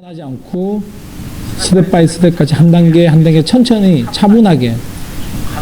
하지 않고 스텝 바이 스텝까지 한 단계 한 단계 천천히 차분하게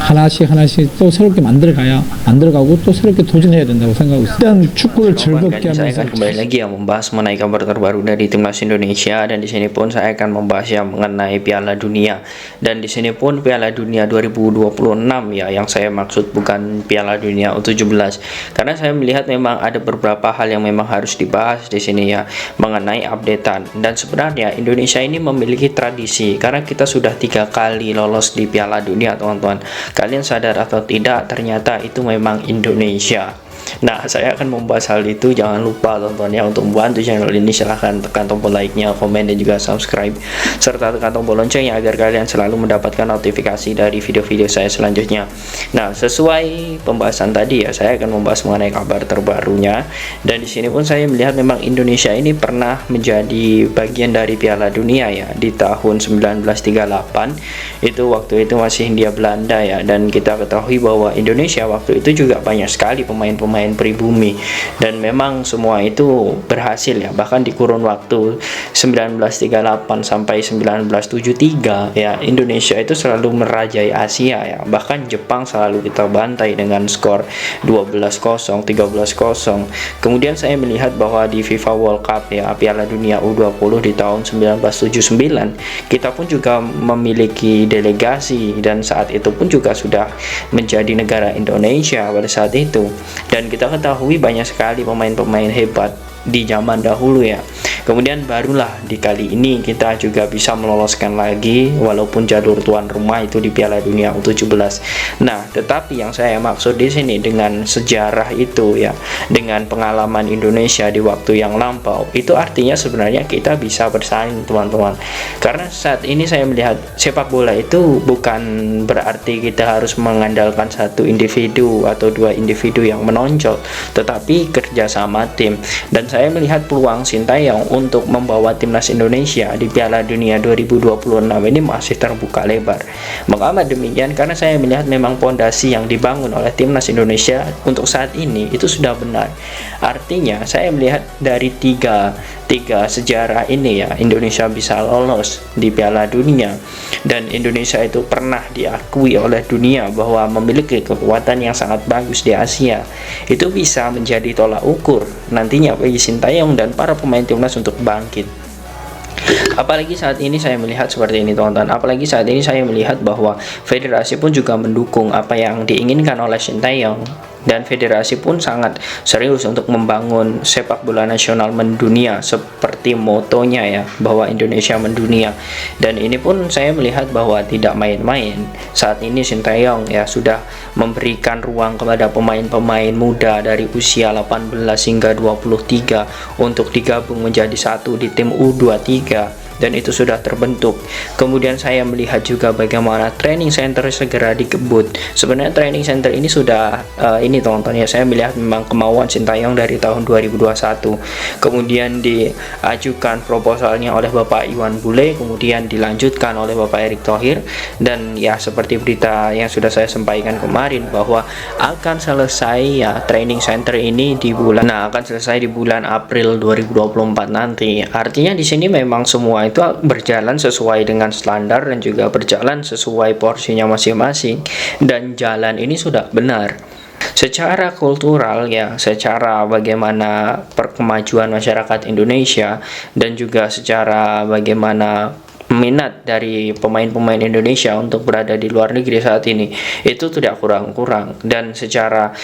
하나씩 또 새롭게 만들어가고 또 새롭게 도전해야 된다고 생각하고 있어요. 일단 축구를 즐겁게 Saya 하면서 akan kembali lagi ya membahas mengenai kabar terbaru dari timnas Indonesia, dan di sini pun saya akan membahas yang mengenai Piala Dunia. Dan di sini pun Piala Dunia 2026 ya, yang saya maksud bukan Piala Dunia U17. Karena saya melihat memang ada beberapa hal yang memang harus dibahas di sini ya mengenai updatean. Dan sebenarnya Indonesia ini memiliki tradisi karena kita sudah 3 kali lolos di Piala Dunia, teman-teman. Kalian sadar atau tidak, ternyata itu memang Indonesia. Nah, saya akan membahas hal itu. Jangan lupa tontonnya. Untuk membantu channel ini silahkan tekan tombol like-nya, komen, dan juga subscribe, serta tekan tombol loncengnya agar kalian selalu mendapatkan notifikasi dari video-video saya selanjutnya. Nah, sesuai pembahasan tadi ya, saya akan membahas mengenai kabar terbarunya. Dan di sini pun saya melihat memang Indonesia ini pernah menjadi bagian dari Piala Dunia ya di tahun 1938. Itu waktu itu masih Hindia Belanda ya, dan kita ketahui bahwa Indonesia waktu itu juga banyak sekali pemain pribumi, dan memang semua itu berhasil ya, bahkan di kurun waktu 1938 sampai 1973 ya, Indonesia itu selalu merajai Asia ya, bahkan Jepang selalu kita bantai dengan skor 12-0, 13-0. Kemudian saya melihat bahwa di FIFA World Cup ya, Piala Dunia U20 di tahun 1979 kita pun juga memiliki delegasi, dan saat itu pun juga sudah menjadi negara Indonesia pada saat itu. Dan kita ketahui banyak sekali pemain-pemain hebat di zaman dahulu ya. Kemudian barulah di kali ini kita juga bisa meloloskan lagi walaupun jalur tuan rumah itu di Piala Dunia U17. Nah, tetapi yang saya maksud di sini dengan sejarah itu ya, dengan pengalaman Indonesia di waktu yang lampau, itu artinya sebenarnya kita bisa bersaing, teman-teman. Karena saat ini saya melihat sepak bola itu bukan berarti kita harus mengandalkan satu individu atau 2 individu yang menonjol, tetapi kerjasama tim. Dan saya melihat peluang Sintayong untuk membawa timnas Indonesia di Piala Dunia 2026 ini masih terbuka lebar. Mengapa demikian? Karena saya melihat memang pondasi yang dibangun oleh timnas Indonesia untuk saat ini itu sudah benar. Artinya saya melihat dari tiga sejarah ini ya, Indonesia bisa lolos di Piala Dunia, dan Indonesia itu pernah diakui oleh dunia bahwa memiliki kekuatan yang sangat bagus di Asia. Itu bisa menjadi tolak ukur nantinya bagi Sintayong dan para pemain timnas untuk bangkit. Apalagi saat ini saya melihat seperti ini, teman-teman. Apalagi saat ini saya melihat bahwa federasi pun juga mendukung apa yang diinginkan oleh Sintayong, dan federasi pun sangat serius untuk membangun sepak bola nasional mendunia seperti motonya ya, bahwa Indonesia mendunia. Dan ini pun saya melihat bahwa tidak main-main. Saat ini Sintayong ya sudah memberikan ruang kepada pemain-pemain muda dari usia 18 hingga 23 untuk digabung menjadi satu di tim U23, dan itu sudah terbentuk. Kemudian saya melihat juga bagaimana training center segera dikebut. Sebenarnya training center ini sudah ini teman-teman ya, saya melihat memang kemauan Sintayong dari tahun 2021. Kemudian diajukan proposalnya oleh Bapak Iwan Bule, kemudian dilanjutkan oleh Bapak Erick Thohir, dan ya seperti berita yang sudah saya sampaikan kemarin bahwa akan selesai ya training center ini di akan selesai di bulan April 2024 nanti. Artinya di sini memang semua itu berjalan sesuai dengan standar dan juga berjalan sesuai porsinya masing-masing, dan jalan ini sudah benar. Secara kultural ya, secara bagaimana perkemajuan masyarakat Indonesia, dan juga secara bagaimana minat dari pemain-pemain Indonesia untuk berada di luar negeri saat ini, itu tidak kurang-kurang. Dan secara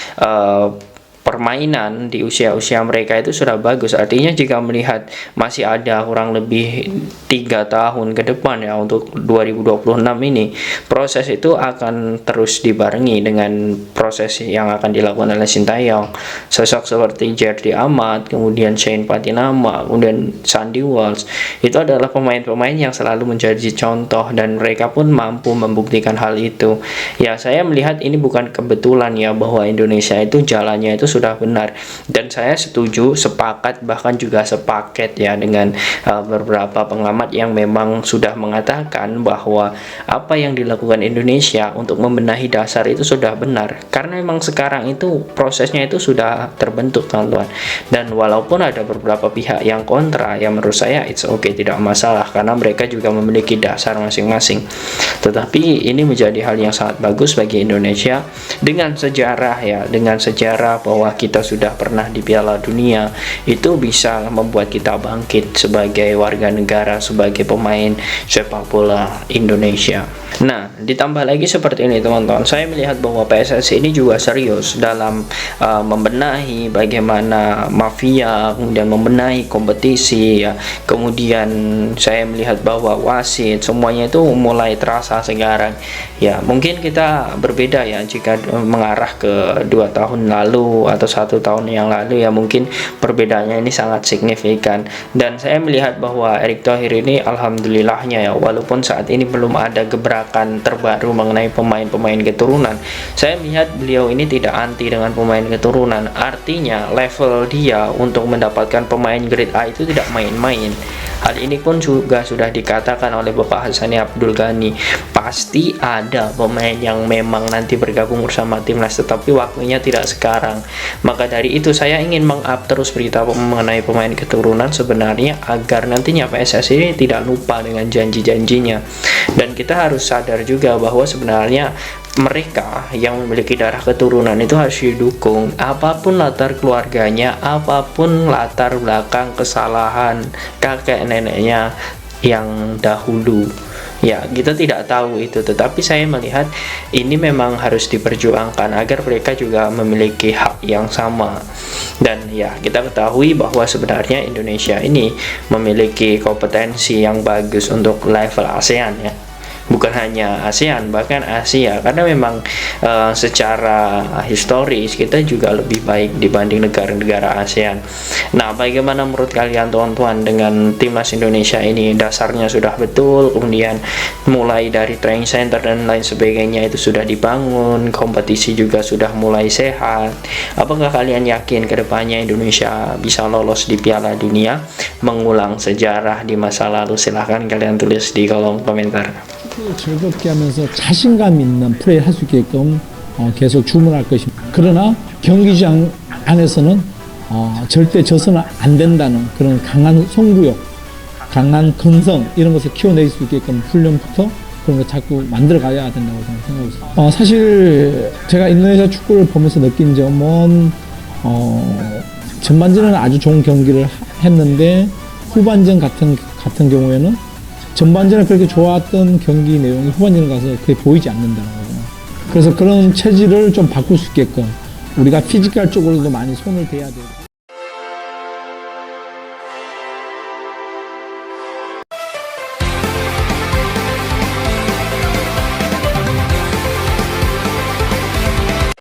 permainan di usia-usia mereka itu sudah bagus. Artinya jika melihat masih ada kurang lebih 3 tahun ke depan ya untuk 2026 ini, proses itu akan terus dibarengi dengan proses yang akan dilakukan oleh Sintayong. Sosok seperti Jerdy Amat, kemudian Shane Patinama, kemudian Sandy Walsh, itu adalah pemain-pemain yang selalu menjadi contoh, dan mereka pun mampu membuktikan hal itu. Ya, saya melihat ini bukan kebetulan ya bahwa Indonesia itu jalannya itu sudah benar, dan saya setuju, sepakat, bahkan juga sepaket ya dengan beberapa pengamat yang memang sudah mengatakan bahwa apa yang dilakukan Indonesia untuk membenahi dasar itu sudah benar, karena memang sekarang itu prosesnya itu sudah terbentuk teman-teman. Dan walaupun ada beberapa pihak yang kontra, ya menurut saya it's okay, tidak masalah, karena mereka juga memiliki dasar masing-masing. Tetapi ini menjadi hal yang sangat bagus bagi Indonesia dengan sejarah ya, dengan sejarah bahwa kita sudah pernah di Piala Dunia, itu bisa membuat kita bangkit sebagai warga negara, sebagai pemain sepak bola Indonesia. Nah, ditambah lagi seperti ini teman-teman, saya melihat bahwa PSSI ini juga serius dalam membenahi bagaimana mafia, kemudian membenahi kompetisi ya. Kemudian saya melihat bahwa wasit semuanya itu mulai terasa sekarang. Ya, mungkin kita berbeda ya jika mengarah ke 2 tahun lalu atau 1 tahun yang lalu, ya mungkin perbedaannya ini sangat signifikan. Dan saya melihat bahwa Erick Thohir ini alhamdulillahnya ya, walaupun saat ini belum ada gebrakan terbaru mengenai pemain-pemain keturunan, saya melihat beliau ini tidak anti dengan pemain keturunan. Artinya level dia untuk mendapatkan pemain grade A itu tidak main-main. Hal ini pun juga sudah dikatakan oleh Bapak Hassani Abdul Ghani, pasti ada pemain yang memang nanti bergabung bersama timnas, tetapi waktunya tidak sekarang. Maka dari itu saya ingin meng-up terus berita mengenai pemain keturunan sebenarnya, agar nantinya PSSI ini tidak lupa dengan janji-janjinya. Dan kita harus sadar juga bahwa sebenarnya mereka yang memiliki darah keturunan itu harus didukung, apapun latar keluarganya, apapun latar belakang kesalahan kakek neneknya yang dahulu. Ya, kita tidak tahu itu, tetapi saya melihat ini memang harus diperjuangkan agar mereka juga memiliki hak yang sama. Dan ya, kita ketahui bahwa sebenarnya Indonesia ini memiliki kompetensi yang bagus untuk level ASEAN ya. Bukan hanya ASEAN, bahkan Asia, karena memang secara historis kita juga lebih baik dibanding negara-negara ASEAN. Nah, bagaimana menurut kalian teman-teman dengan timnas Indonesia ini? Dasarnya sudah betul, kemudian mulai dari training center dan lain sebagainya itu sudah dibangun, kompetisi juga sudah mulai sehat. Apakah kalian yakin kedepannya Indonesia bisa lolos di Piala Dunia, mengulang sejarah di masa lalu? Silahkan kalian tulis di kolom komentar. 즐겁게 하면서 자신감 있는 플레이를 할 수 있게끔 계속 주문할 것입니다. 그러나 경기장 안에서는 절대 져서는 안 된다는 그런 강한 승부욕, 강한 근성, 이런 것을 키워낼 수 있게끔 훈련부터 그런 거 자꾸 만들어 가야 된다고 생각하고 있습니다. 사실 제가 인도네시아 축구를 보면서 느낀 점은 전반전에는 아주 좋은 경기를 했는데 후반전 같은 경우에는 전반전에 그렇게 좋았던 경기 내용이 후반전에 가서 그게 보이지 않는다는 거죠. 그래서 그런 체질을 좀 바꿀 수 있게끔 우리가 피지컬 쪽으로도 많이 손을 대야 돼요.